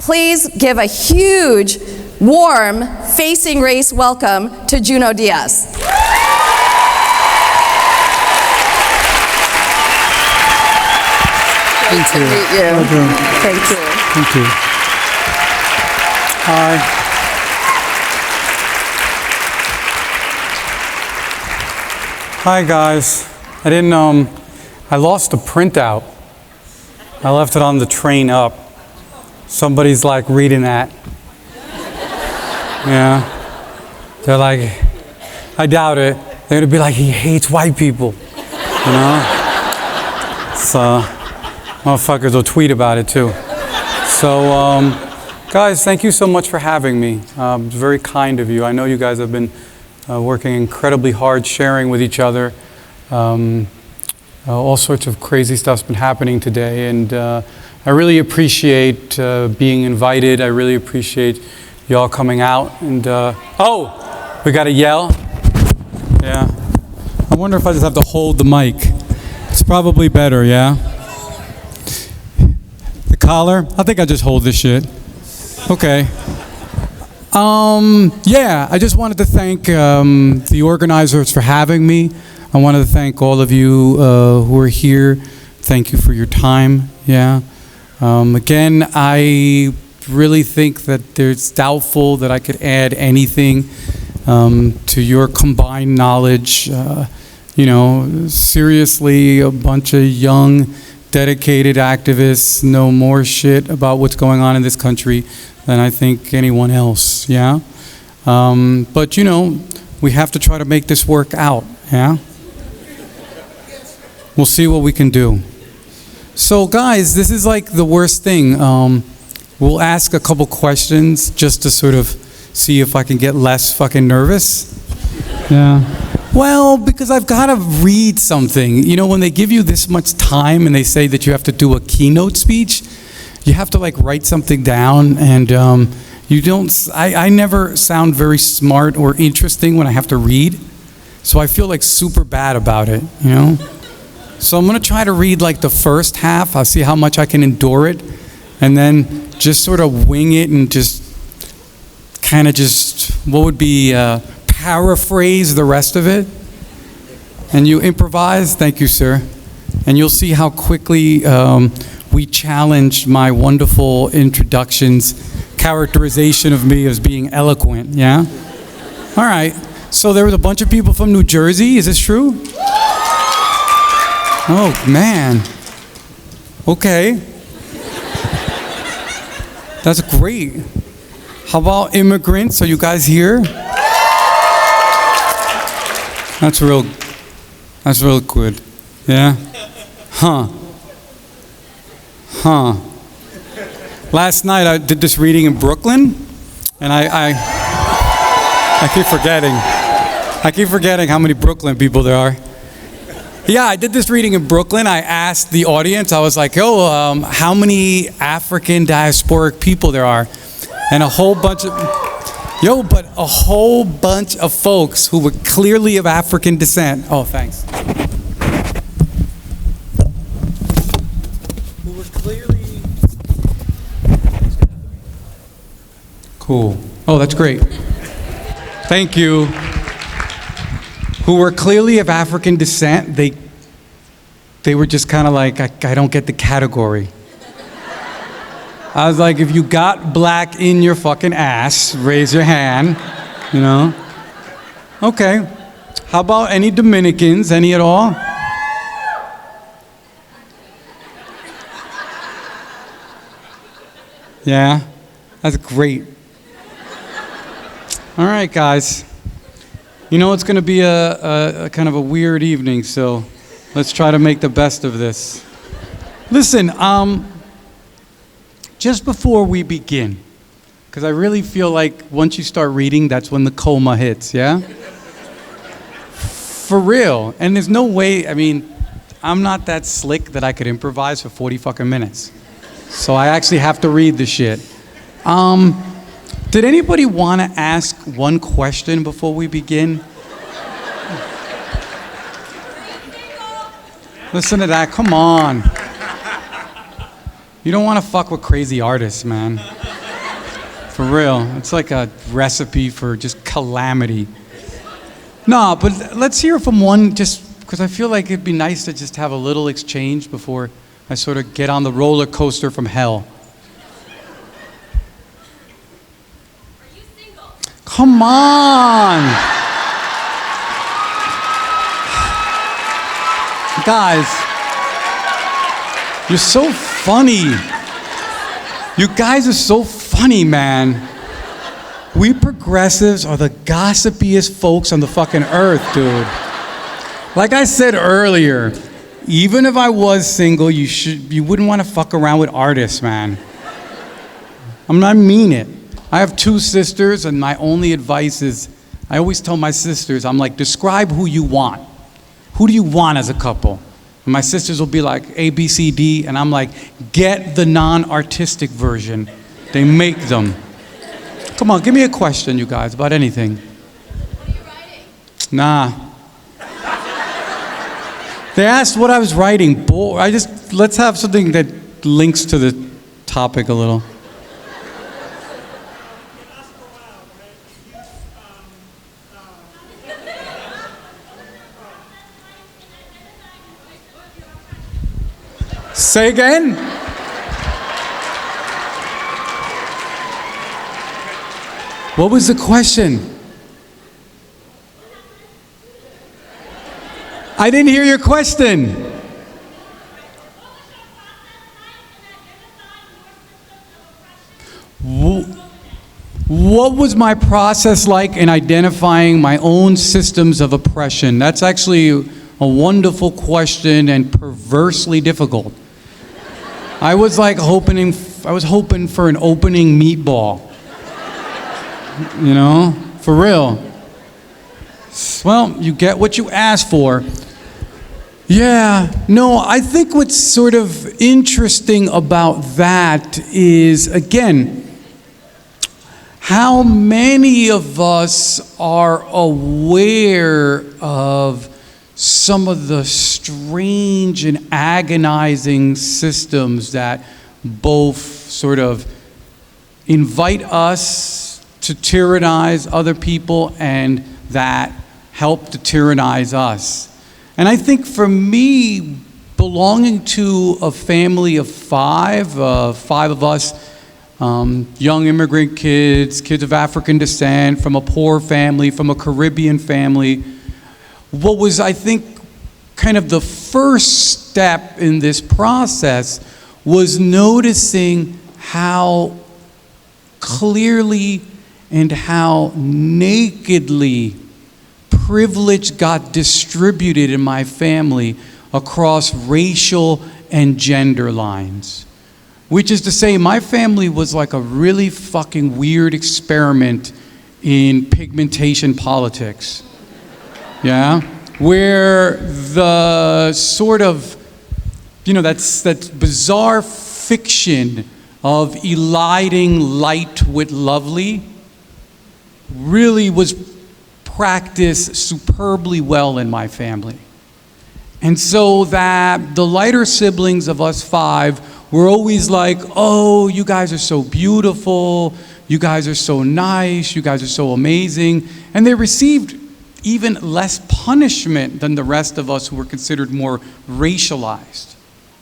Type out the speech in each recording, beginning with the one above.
Please give a huge, warm, facing race welcome to Junot Díaz. Great to meet you. Thank you. Thank you. Hi. Hi guys. I lost the printout. I left it on the train up. Somebody's like reading that. Yeah. They're like, I doubt it. They're gonna be like, he hates white people. You know? So, motherfuckers will tweet about it too. So, guys, thank you so much for having me. It's very kind of you. I know you guys have been working incredibly hard, sharing with each other. All sorts of crazy stuff's been happening today, and I really appreciate being invited. I really appreciate y'all coming out. And oh, we gotta yell. Yeah. I wonder if I just have to hold the mic. It's probably better, yeah. The collar. I think I just hold this shit. Okay. Yeah, I just wanted to thank the organizers for having me. I wanted to thank all of you who are here. Thank you for your time, yeah. Again, I really think that it's doubtful that I could add anything to your combined knowledge. You know, seriously, a bunch of young, dedicated activists know more shit about what's going on in this country than I think anyone else, yeah? But, you know, we have to try to make this work out, yeah? We'll see what we can do. So, guys, this is like the worst thing. We'll ask a couple questions just to sort of see if I can get less fucking nervous. Yeah. Well, because I've got to read something. You know, when they give you this much time and they say that you have to do a keynote speech, you have to like write something down, and you don't, I never sound very smart or interesting when I have to read, so I feel like super bad about it, you know? So I'm gonna try to read like the first half. I'll see how much I can endure it, and then just sort of wing it and just kind of just, what would be, paraphrase the rest of it. And you improvise, thank you, sir. And you'll see how quickly we challenge my wonderful introduction's characterization of me as being eloquent, yeah? All right, so there was a bunch of people from New Jersey, is this true? Oh, man. Okay. That's great. How about immigrants? Are you guys here? That's real good. Yeah? Huh. Last night I did this reading in Brooklyn, and I keep forgetting. I keep forgetting how many Brooklyn people there are. Yeah, I did this reading in Brooklyn. I asked the audience, I was like, yo, how many African diasporic people there are? And a whole bunch of folks who were clearly of African descent. Oh, thanks. Who were clearly... Cool. Oh, that's great. Thank you. Who were clearly of African descent, they were just kind of like, I don't get the category. I was like, if you got black in your fucking ass, raise your hand, you know? Okay. How about any Dominicans, any at all? Yeah, that's great. All right, guys. You know, it's going to be a kind of a weird evening, so let's try to make the best of this. Listen, just before we begin, because I really feel like once you start reading, that's when the coma hits, yeah? For real. And there's no way, I mean, I'm not that slick that I could improvise for 40 fucking minutes. So I actually have to read the shit. Did anybody want to ask one question before we begin? Listen to that, come on. You don't want to fuck with crazy artists, man. For real. It's like a recipe for just calamity. No, but let's hear from one, just because I feel like it'd be nice to just have a little exchange before I sort of get on the roller coaster from hell. Are you single? Come on! Guys, you're so funny. You guys are so funny, man. We progressives are the gossipiest folks on the fucking earth, dude. Like I said earlier, even if I was single, you wouldn't want to fuck around with artists, man. I mean it. I have 2 sisters, and my only advice is, I always tell my sisters, I'm like, describe who you want. Who do you want as a couple? And my sisters will be like, A, B, C, D, and I'm like, get the non-artistic version. They make them. Come on, give me a question, you guys, about anything. What are you writing? Nah. They asked what I was writing. Let's have something that links to the topic a little. Say again? What was the question? I didn't hear your question. What was my process like in identifying my own systems of oppression? That's actually a wonderful question and perversely difficult. I was hoping for an opening meatball. You know, for real. Well, you get what you ask for. Yeah, no, I think what's sort of interesting about that is, again, how many of us are aware of some of the strange and agonizing systems that both sort of invite us to tyrannize other people and that help to tyrannize us. And I think for me, belonging to a family of 5 of us, young immigrant kids of African descent, from a poor family, from a Caribbean family, what was, I think, kind of the first step in this process was noticing how clearly and how nakedly privilege got distributed in my family across racial and gender lines. Which is to say, my family was like a really fucking weird experiment in pigmentation politics. Yeah? Where the sort of, that bizarre fiction of eliding light with lovely really was practiced superbly well in my family. And so that the lighter siblings of us 5 were always like, oh, you guys are so beautiful, you guys are so nice, you guys are so amazing. And they received even less punishment than the rest of us who were considered more racialized.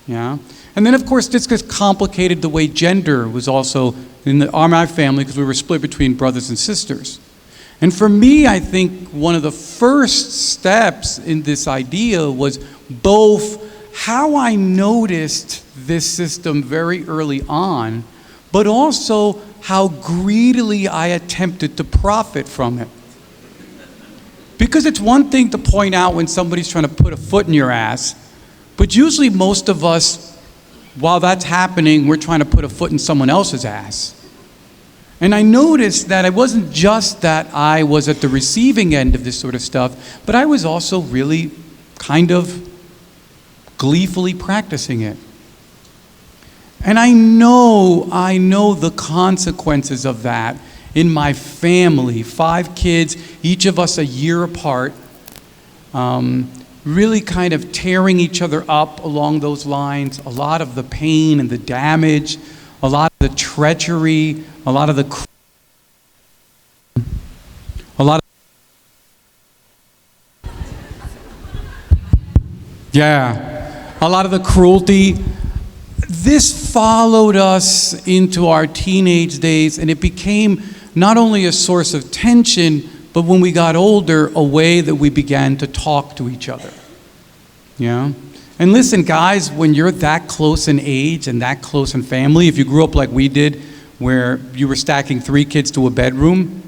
Yeah? And then, of course, this gets complicated the way gender was also in my family, because we were split between brothers and sisters. And for me, I think one of the first steps in this idea was both how I noticed this system very early on, but also how greedily I attempted to profit from it. Because it's one thing to point out when somebody's trying to put a foot in your ass, but usually most of us, while that's happening, we're trying to put a foot in someone else's ass. And I noticed that it wasn't just that I was at the receiving end of this sort of stuff, but I was also really kind of gleefully practicing it. And I know the consequences of that in my family. 5 kids, each of us a year apart, really kind of tearing each other up along those lines. A lot of the pain and the damage, a lot of the treachery, a lot of the Yeah, a lot of the cruelty. This followed us into our teenage days, and it became not only a source of tension, but when we got older, a way that we began to talk to each other. Yeah? And listen, guys, when you're that close in age and that close in family, if you grew up like we did, where you were stacking 3 kids to a bedroom,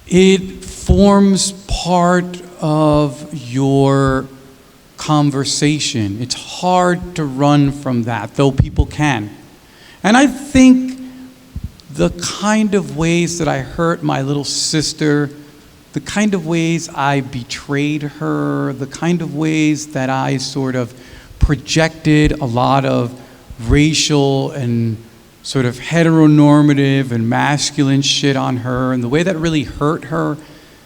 it forms part of your conversation. It's hard to run from that, though people can. And I think the kind of ways that I hurt my little sister, the kind of ways I betrayed her, the kind of ways that I sort of projected a lot of racial and sort of heteronormative and masculine shit on her, and the way that really hurt her,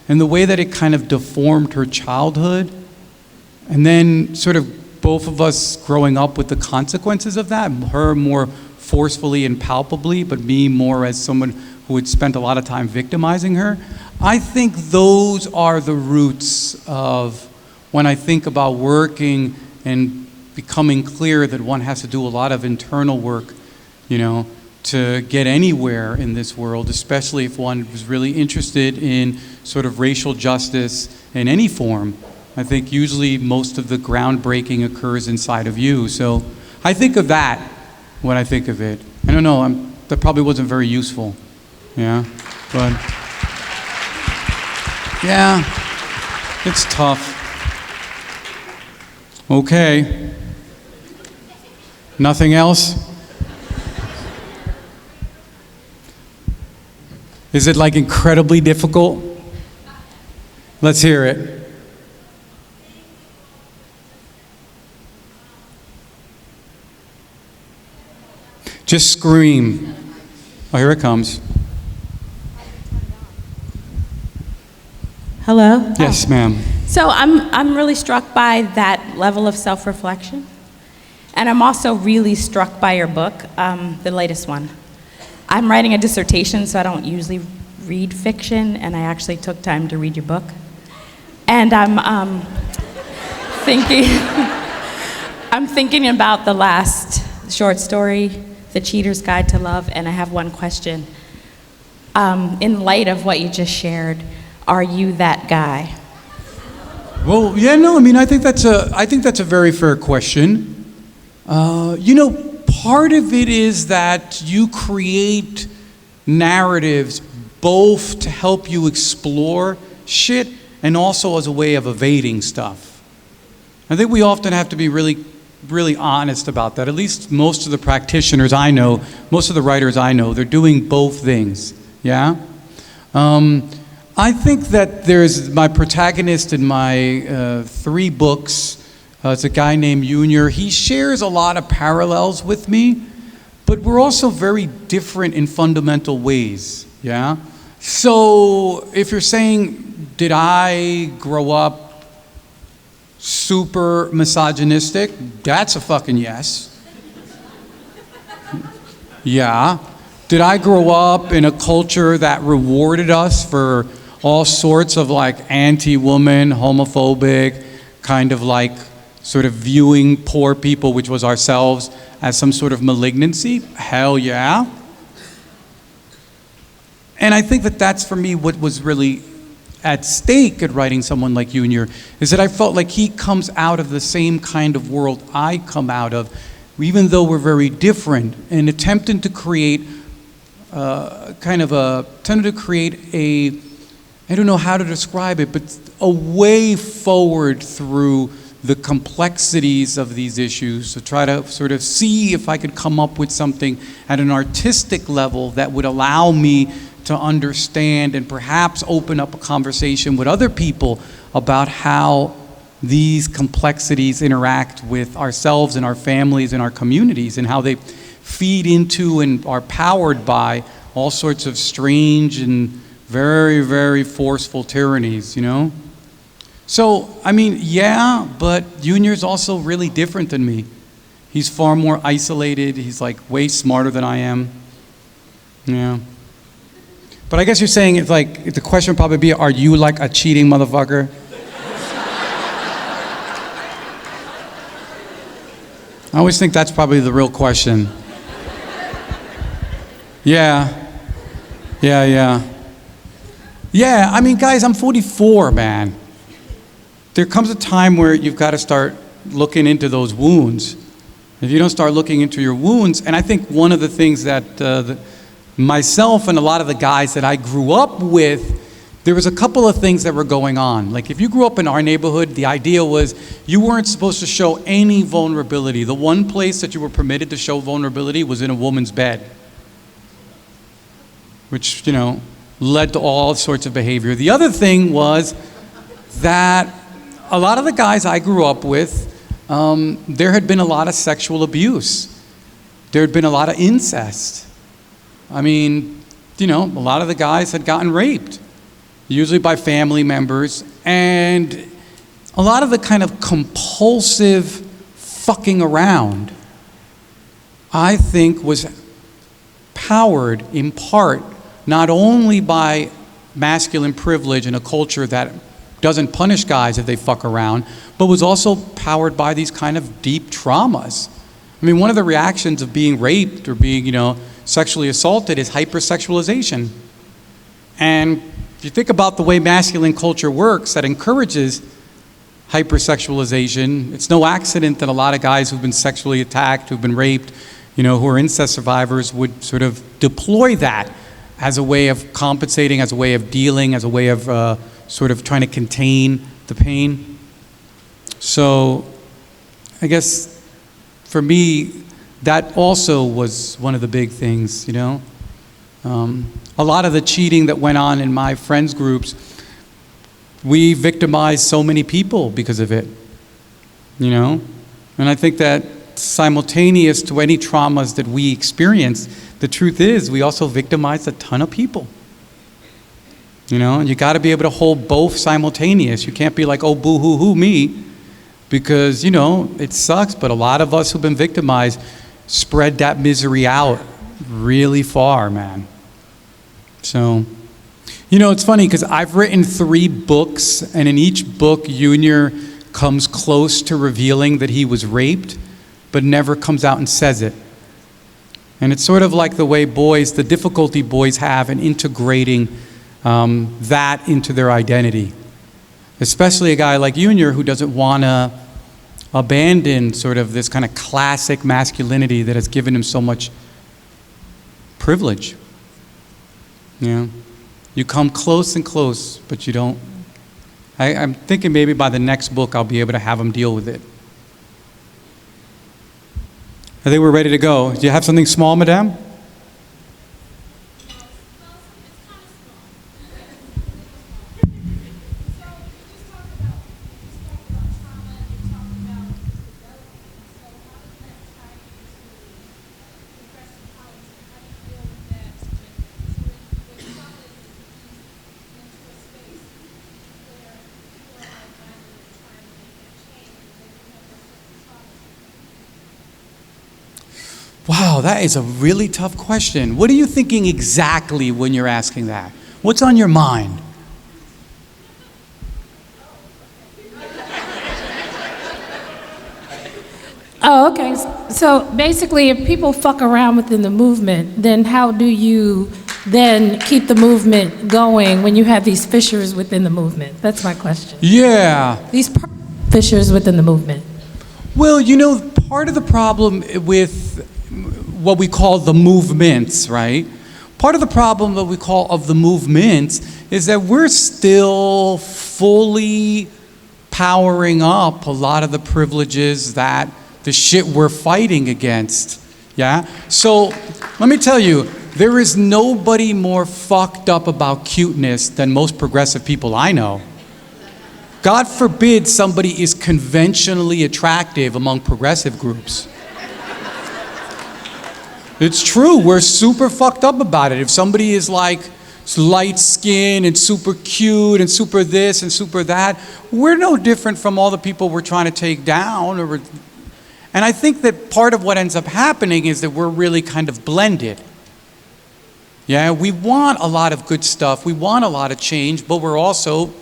and the way that it kind of deformed her childhood, and then sort of both of us growing up with the consequences of that, her more forcefully and palpably, but me more as someone who had spent a lot of time victimizing her. I think those are the roots of when I think about working and becoming clear that one has to do a lot of internal work, you know, to get anywhere in this world, especially if one was really interested in sort of racial justice in any form. I think usually most of the groundbreaking occurs inside of you. So I think of that when I think of it. I don't know, that probably wasn't very useful. Yeah, but yeah, it's tough. Okay. Nothing else? Is it like incredibly difficult? Let's hear it. Just scream. Oh, here it comes. Hello? Yes, ma'am. So I'm really struck by that level of self-reflection. And I'm also really struck by your book, the latest one. I'm writing a dissertation, so I don't usually read fiction, and I actually took time to read your book. And I'm thinking about the last short story, The Cheater's Guide to Love, and I have one question. In light of what you just shared, are you that guy? Well, yeah, no, I mean, I think that's a very fair question. You know, part of it is that you create narratives both to help you explore shit and also as a way of evading stuff. I think we often have to be really, really honest about that. At least most of the practitioners I know, most of the writers I know, they're doing both things, yeah? I think that there's my protagonist in my 3 books. It's a guy named Junior. He shares a lot of parallels with me, but we're also very different in fundamental ways, yeah? So if you're saying, did I grow up super misogynistic? That's a fucking yes. Yeah. Did I grow up in a culture that rewarded us for all sorts of like anti-woman, homophobic, kind of like sort of viewing poor people, which was ourselves, as some sort of malignancy? Hell yeah. And I think that that's for me what was really at stake at writing someone like Junior, is that I felt like he comes out of the same kind of world I come out of, even though we're very different, and attempting to create I don't know how to describe it, but a way forward through the complexities of these issues, to try to sort of see if I could come up with something at an artistic level that would allow me to understand and perhaps open up a conversation with other people about how these complexities interact with ourselves and our families and our communities, and how they feed into and are powered by all sorts of strange and very, very forceful tyrannies, you know? So, I mean, yeah, but Junior's also really different than me. He's far more isolated. He's like way smarter than I am. Yeah. But I guess you're saying it's like, the question would probably be, are you like a cheating motherfucker? I always think that's probably the real question. Yeah. Yeah, I mean, guys, I'm 44, man. There comes a time where you've got to start looking into those wounds. If you don't start looking into your wounds, and I think one of the things that myself and a lot of the guys that I grew up with, there was a couple of things that were going on. Like if you grew up in our neighborhood, the idea was you weren't supposed to show any vulnerability. The one place that you were permitted to show vulnerability was in a woman's bed, which, you know, led to all sorts of behavior. The other thing was that a lot of the guys I grew up with, there had been a lot of sexual abuse. There had been a lot of incest. I mean, you know, a lot of the guys had gotten raped, usually by family members, and a lot of the kind of compulsive fucking around, I think, was powered in part not only by masculine privilege in a culture that doesn't punish guys if they fuck around, but was also powered by these kind of deep traumas. I mean, one of the reactions of being raped or being, you know, sexually assaulted is hypersexualization. And if you think about the way masculine culture works, that encourages hypersexualization, it's no accident that a lot of guys who've been sexually attacked, who've been raped, you know, who are incest survivors would sort of deploy that as a way of compensating, as a way of dealing, as a way of sort of trying to contain the pain. So I guess for me, that also was one of the big things, you know. A lot of the cheating that went on in my friends groups, we victimized so many people because of it, you know. And I think that simultaneous to any traumas that we experience, the truth is we also victimized a ton of people. You know, and you got to be able to hold both simultaneous. You can't be like, oh, boo-hoo-hoo, me, because, you know, it sucks, but a lot of us who've been victimized spread that misery out really far, man. So, you know, it's funny because I've written 3 books, and in each book, Junior comes close to revealing that he was raped, but never comes out and says it. And it's sort of like the way boys, the difficulty boys have in integrating that into their identity. Especially a guy like Junior who doesn't want to abandon sort of this kind of classic masculinity that has given him so much privilege. You know, you come close and close, but you don't. I'm thinking maybe by the next book I'll be able to have him deal with it. I think we're ready to go. Do you have something small, madame? Wow, that is a really tough question. What are you thinking exactly when you're asking that? What's on your mind? Oh, okay. So basically, if people fuck around within the movement, then how do you then keep the movement going when you have these fissures within the movement? That's my question. Yeah. These fissures within the movement. Well, you know, part of the problem with what we call the movements, right? Part of the problem that we call of the movements is that we're still fully powering up a lot of the privileges that the shit we're fighting against, yeah? So let me tell you, there is nobody more fucked up about cuteness than most progressive people I know. God forbid somebody is conventionally attractive among progressive groups. It's true, we're super fucked up about it. If somebody is like light skin and super cute and super this and super that, we're no different from all the people we're trying to take down. And I think that part of what ends up happening is that we're really kind of blended. Yeah, we want a lot of good stuff, we want a lot of change, but we're also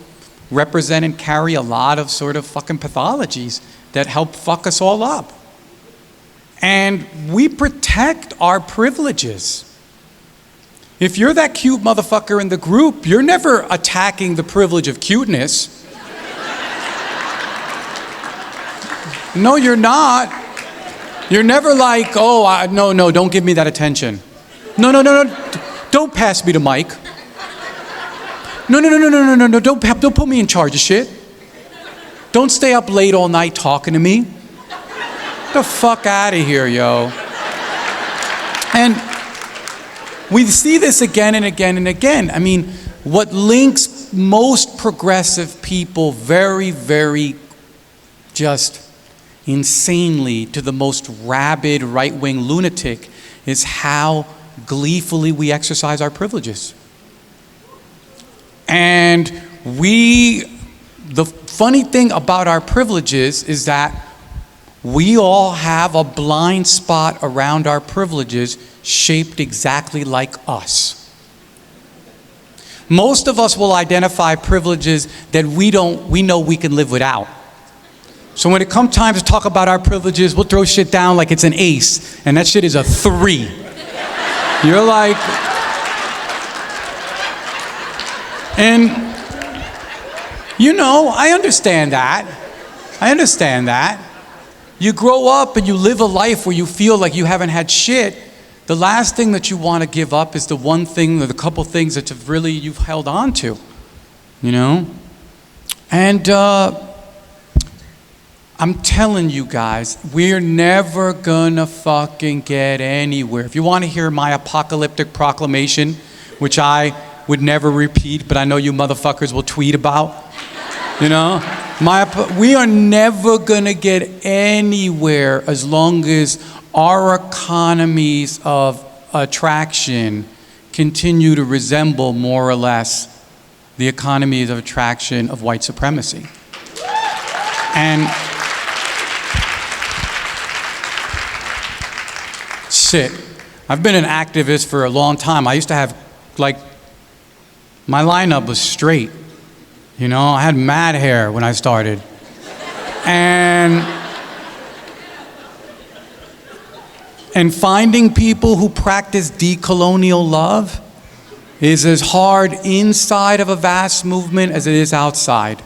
represent and carry a lot of sort of fucking pathologies that help fuck us all up. And we protect our privileges. If you're that cute motherfucker in the group, you're never attacking the privilege of cuteness. No, you're not. You're never like, oh, no, don't give me that attention. No, don't pass me the mic. No, don't put me in charge of shit. Don't stay up late all night talking to me. Get the fuck out of here, yo. And we see this again and again and again. I mean, what links most progressive people very, very just insanely to the most rabid right-wing lunatic is how gleefully we exercise our privileges. And the funny thing about our privileges is that we all have a blind spot around our privileges shaped exactly like us. Most of us will identify privileges that we know we can live without. So when it comes time to talk about our privileges, we'll throw shit down like it's an ace, and that shit is a 3. You're like, and you know, I understand that. You grow up and you live a life where you feel like you haven't had shit. The last thing that you want to give up is the one thing or the couple things that you've held on to, you know? And I'm telling you guys, we're never gonna fucking get anywhere. If you want to hear my apocalyptic proclamation, which I would never repeat, but I know you motherfuckers will tweet about, you know? We are never gonna get anywhere as long as our economies of attraction continue to resemble more or less the economies of attraction of white supremacy. And shit, I've been an activist for a long time. I used to have, like, my lineup was straight. You know, I had mad hair when I started. And finding people who practice decolonial love is as hard inside of a vast movement as it is outside.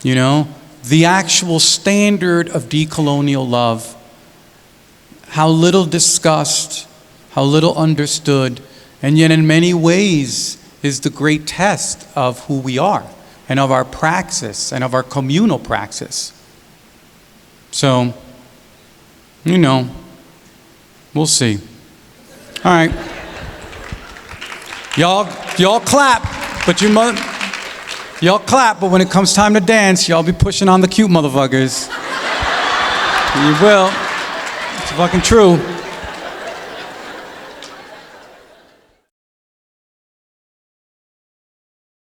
You know, the actual standard of decolonial love, how little discussed, how little understood, and yet in many ways is the great test of who we are and of our praxis and of our communal praxis. So, you know, we'll see. All right. Y'all clap, but y'all clap, but when it comes time to dance, y'all be pushing on the cute motherfuckers. You will. It's fucking true.